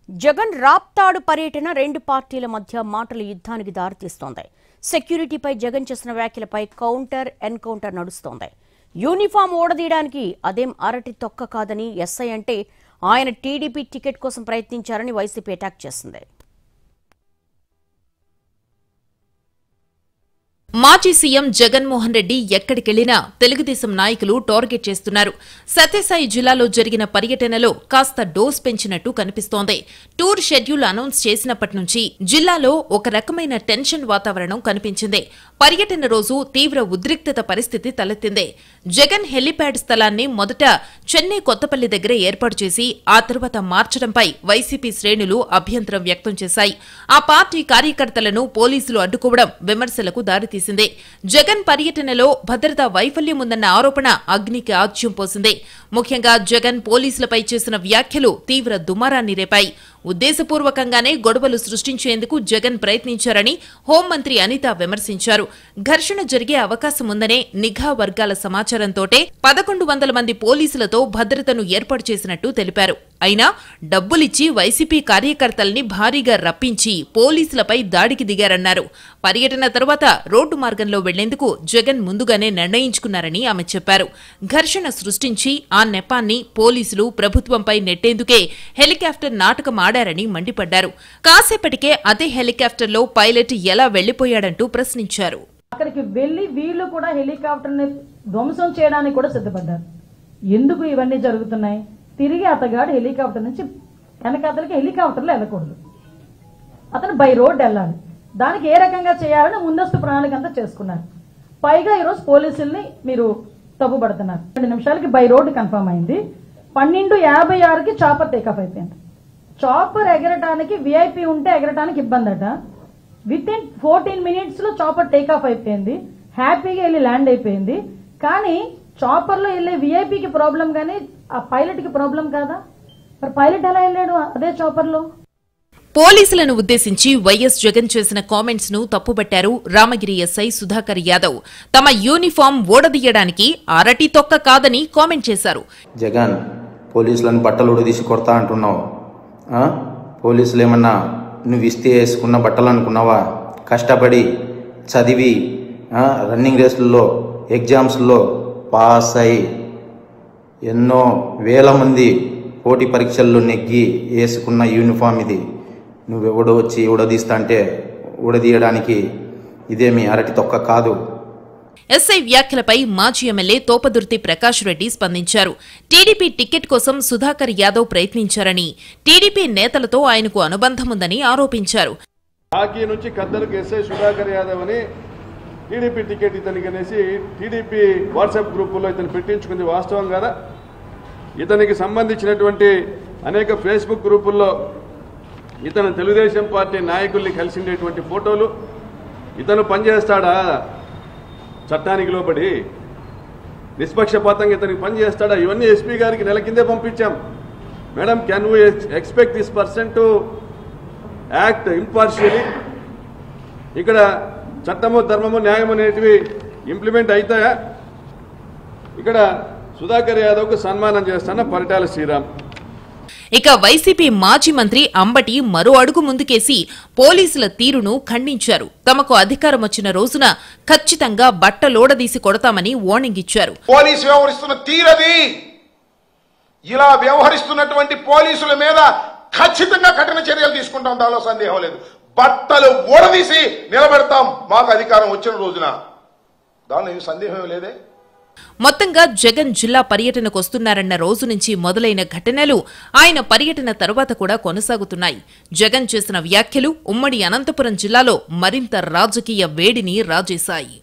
జగన్ రాప్తాడు పర్యటన రెండు పార్టీల మధ్య మాటల యుద్ధానికి దారితీస్తోంది. సెక్యూరిటీపై జగన్ చేసిన వ్యాఖ్యలపై కౌంటర్ ఎన్కౌంటర్ నడుస్తోంది. యూనిఫామ్ ఓడదీయడానికి అదేం అరటి తొక్క కాదని ఎస్ఐ అంటే ఆయన టీడీపీ టికెట్ కోసం ప్రయత్నించారని వైసీపీ అటాక్ చేసింది. మాజీ సీఎం జగన్మోహన్ రెడ్డి ఎక్కడికెళ్లినా తెలుగుదేశం నాయకులు టార్గెట్ చేస్తున్నారు. సత్యసాయి జిల్లాలో జరిగిన పర్యటనలో కాస్త డోస్ పెంచినట్టు కనిపిస్తోంది. టూర్ షెడ్యూల్ అనౌన్స్ చేసినప్పటి నుంచి జిల్లాలో ఒక రకమైన టెన్షన్ వాతావరణం కనిపించింది. పర్యటన రోజు తీవ్ర ఉద్రిక్తత పరిస్థితి తలెత్తింది. జగన్ హెలిప్యాడ్ స్థలాన్ని మొదట చెన్నై కొత్తపల్లి దగ్గర ఏర్పాటు చేసి ఆ తర్వాత మార్చడంపై వైసీపీ శ్రేణులు అభ్యంతరం వ్యక్తం చేశాయి. ఆ పార్టీ కార్యకర్తలను పోలీసులు అడ్డుకోవడం విమర్శలకు దారితీసింది. జగన్ పర్యటనలో భద్రతా వైఫల్యం ఉందన్న ఆరోపణ అగ్నికి ఆజ్యం పోసింది. ముఖ్యంగా జగన్ పోలీసులపై చేసిన వ్యాఖ్యలు తీవ్ర దుమారాన్ని రేపాయి. ఉద్దేశపూర్వకంగానే గొడవలు సృష్టించేందుకు జగన్ ప్రయత్నించారని హోంమంత్రి అనిత విమర్శించారు. ఘర్షణ జరిగే అవకాశం ఉందనే నిఘా వర్గాల సమాచారంతోటే 1100 మంది పోలీసులతో భద్రతను ఏర్పాటు చేసినట్టు తెలిపారు. అయినా డబ్బులిచ్చి వైసీపీ కార్యకర్తల్ని భారీగా రప్పించి పోలీసులపై దాడికి దిగారన్నారు. పర్యటన తర్వాత రోడ్డు మార్గంలో వెళ్లేందుకు జగన్ ముందుగానే నిర్ణయించుకున్నారని ఆమె చెప్పారు. ఘర్షణ సృష్టించి ఆ నెపాన్ని పోలీసులు ప్రభుత్వంపై నెట్టేందుకే హెలికాప్టర్ నాటకం ఆడారని మండిపడ్డారు. కాసేపటికే అదే హెలికాప్టర్లో పైలట్ ఎలా వెళ్లిపోయాడంటూ ప్రశ్నించారు. అక్కడికి వెళ్లి వీళ్ళు కూడా హెలికాప్టర్ ని ధ్వంసం చేయడానికి కూడా సిద్ధపడ్డారు. ఎందుకు ఇవన్నీ జరుగుతున్నాయి? తిరిగి అతగాడు హెలికాప్టర్ నుంచి వెనకాతలకి హెలికాప్టర్లో వెళ్ళకూడదు, అతను బై రోడ్ వెళ్ళాలి. దానికి ఏ రకంగా చేయాలని ముందస్తు ప్రణాళిక అంతా చేసుకున్నారు. పైగా ఈరోజు పోలీసుల్ని మీరు తప్పుపడుతున్నారు. 2 నిమిషాలకి బై రోడ్ కన్ఫర్మ్ అయింది. 12:56కి చాపర్ టేకాఫ్ అయిపోయింది. చాపర్ ఎగరటానికి విఐపి ఉంటే ఎగరటానికి ఇబ్బంది అట. విత్ ఇన్ 14 minutes లో చాపర్ టేకాఫ్ అయిపోయింది. హ్యాపీగా వెళ్ళి ల్యాండ్ అయిపోయింది. కానీ చాపర్ లో వెళ్ళే విఐపికి ప్రాబ్లం కానీ ఆ పైలట్ కి ప్రాబ్లం కాదా? మరి పైలట్ ఎలా వెళ్ళాడు అదే చాపర్ లో? పోలీసులను ఉద్దేశించి వైఎస్ జగన్ చేసిన కామెంట్స్ ను తప్పుబట్టారు రామగిరి ఎస్ఐ సుధాకర్ యాదవ్. తమ యూనిఫామ్ ఓడదీయడానికి అరటి తొక్క కాదని కామెంట్ చేశారు. జగన్, పోలీసులను బట్టలు ఉడదీసి కొడతా అంటున్నావు. పోలీసులు ఏమన్నా నువ్వు ఇస్తే వేసుకున్న బట్టలు అనుకున్నావా? కష్టపడి చదివి రన్నింగ్ రేసుల్లో ఎగ్జామ్స్లో పాస్ అయి ఎన్నో వేల మంది పోటీ పరీక్షల్లో నెగ్గి వేసుకున్న యూనిఫామ్ ఇది. నువ్వెవడో వచ్చి ఉడదీస్తా అంటే ఉడదీయడానికి ఇదేమి అరటి తొక్క కాదు. ఎస్ఐ వ్యాఖ్యలపై మాజీ ఎమ్మెల్యే తోపదుర్తి ప్రకాష్ రెడ్డి స్పందించారు. టీడీపీ టికెట్ కోసం సుధాకర్ యాదవ్ ప్రయత్నించారని, టీడీపీ నేతలతో ఆయనకు అనుబంధం ఉందని ఆరోపించారు. హాకీ నుంచి కద్దరుకు ఎస్ఐ సుధాకర్ యాదవ్ అని టీడీపీ టికెట్ ఇతనికి అనేసి టీడీపీ వాట్సాప్ గ్రూపుల్లో ఇతను పెట్టించుకుంది వాస్తవం కదా? ఇతనికి సంబంధించినటువంటి అనేక ఫేస్బుక్ గ్రూపుల్లో ఇతను తెలుగుదేశం పార్టీ నాయకుల్ని కలిసిండేటువంటి ఫోటోలు, ఇతను పనిచేస్తాడా చట్టానికి లోబడి, నిష్పక్షపాతంగా ఇతనికి పనిచేస్తాడా? ఇవన్నీ ఎస్పీ గారికి నెల కిందే పంపించాం. Madam, can we expect this person to act impartially? ఇక్కడ చట్టము ధర్మము న్యాయం అనేటివి ఇంప్లిమెంట్ అవుతాయా? ఇక్కడ సుధాకర్ యాదవ్కు సన్మానం చేస్తున్న పరిటాల శ్రీరామ్. ఇక వైసీపీ మాజీ మంత్రి అంబటి మరో అడుగు ముందుకేసి పోలీసుల తీరును ఖండించారు. తమకు అధికారం వచ్చిన రోజున ఖచ్చితంగా బట్టలోడదీసి కొడతామని వార్నింగ్ ఇచ్చారు. పోలీసు వ్యవహరిస్తున్న తీరది. ఇలా వ్యవహరిస్తున్నటువంటి పోలీసుల మీద ఖచ్చితంగా కఠిన చర్యలు తీసుకుంటాం, దానిలో సందేహం లేదు. బట్టలు ఓడదీసి నిలబెడతాం మాకు అధికారం వచ్చిన రోజున, దానిలో ఏం సందేహం లేదే. మొత్తంగా జగన్ జిల్లా పర్యటనకొస్తున్నారన్న రోజు నుంచి మొదలైన ఘటనలు ఆయన పర్యటన తర్వాత కూడా కొనసాగుతున్నాయి. జగన్ చేసిన వ్యాఖ్యలు ఉమ్మడి అనంతపురం జిల్లాలో మరింత రాజకీయ వేడిని రాజేశాయి.